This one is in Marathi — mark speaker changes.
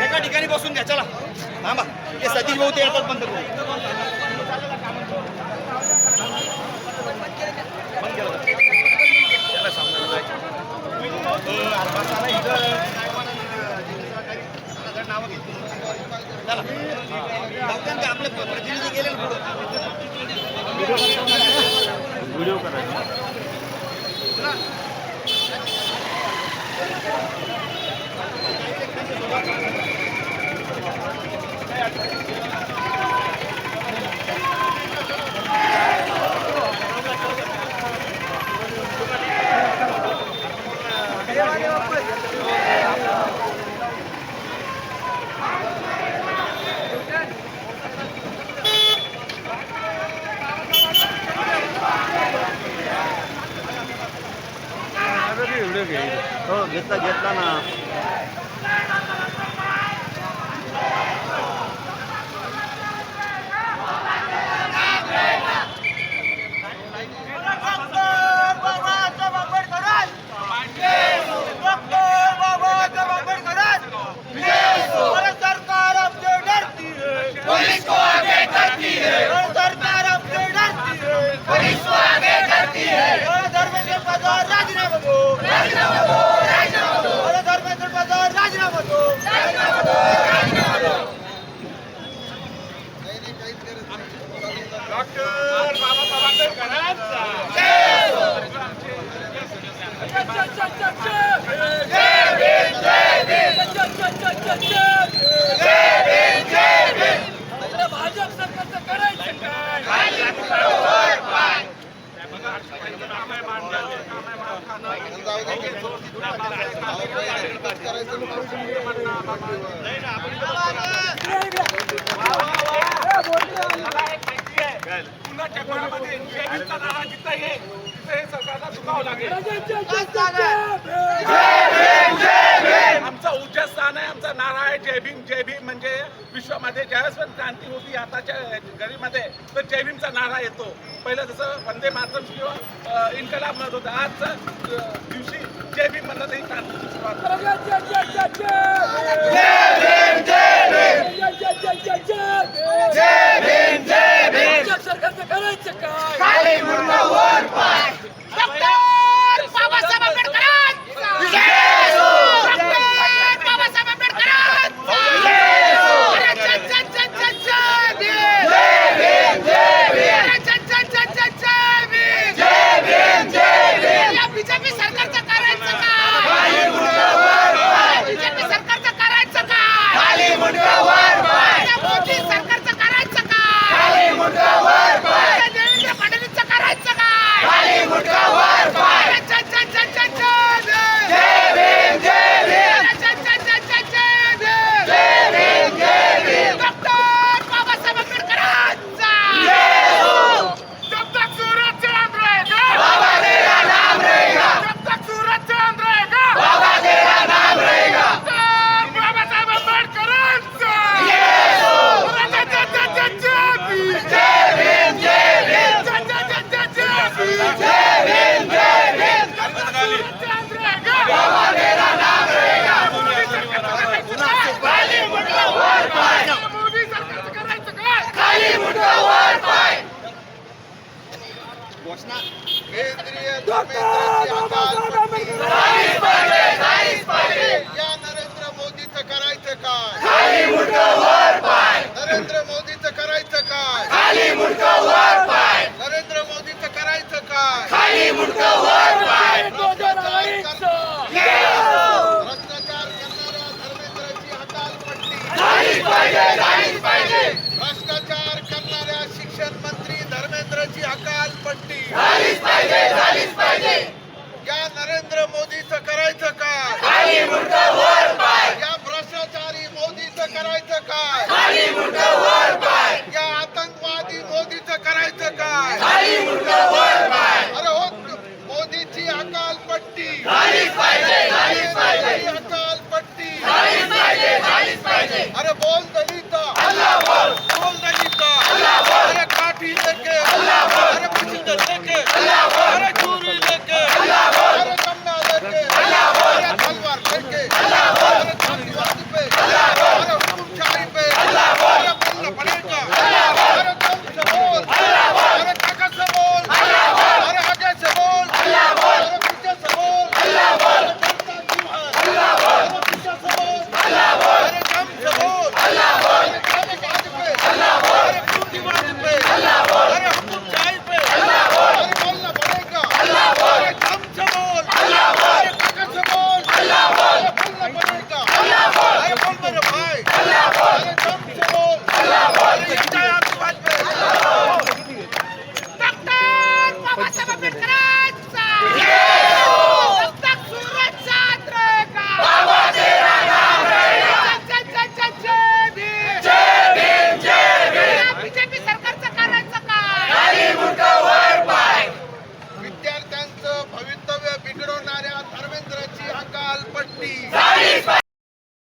Speaker 1: एका ठिकाणी बसून घ्या. चला थांबा. हे सतीश भाऊ ते येतात बंद करू. आपले प्रतिनिधी गेले व्हिडिओ करायचा. हो घेतला ना.
Speaker 2: आमचा उच्च स्थान आहे. आमचा नारा आहे जय भीम. जय भीम म्हणजे विश्वामध्ये ज्यावेळेस पण क्रांती होती आताच्या घडीमध्ये तर जय भीमचा नारा येतो. पहिलं जसं वंदे मातरम किंवा इन्कलाब म्हणत होतं, आजच्या दिवशी जय भीम म्हणलं तरी क्रांतीची सरकारचं करायचं काय?
Speaker 3: झालीच पाहिजे. केंद्राची हकालपट्टी
Speaker 4: झालीच पाहिजे, झालीच पाहिजे.
Speaker 3: या नरेंद्र मोदीचं करायचं काय?
Speaker 4: खाली मुंडकं वर पाय,
Speaker 3: या भ्रष्टाचारी मोदीचं करायचं काय?
Speaker 4: खाली मुंडकं वर पाय,
Speaker 3: या आतंकवादी मोदीचं करायचं काय?
Speaker 4: खाली मुंडकं वर पाय.
Speaker 3: अरे हो, मोदीची हकालपट्टी
Speaker 4: झालीच पाहिजे, झालीच पाहिजे.
Speaker 3: हकालपट्टी
Speaker 4: झालीच पाहिजे, झालीच पाहिजे.
Speaker 3: अरे बोल दलित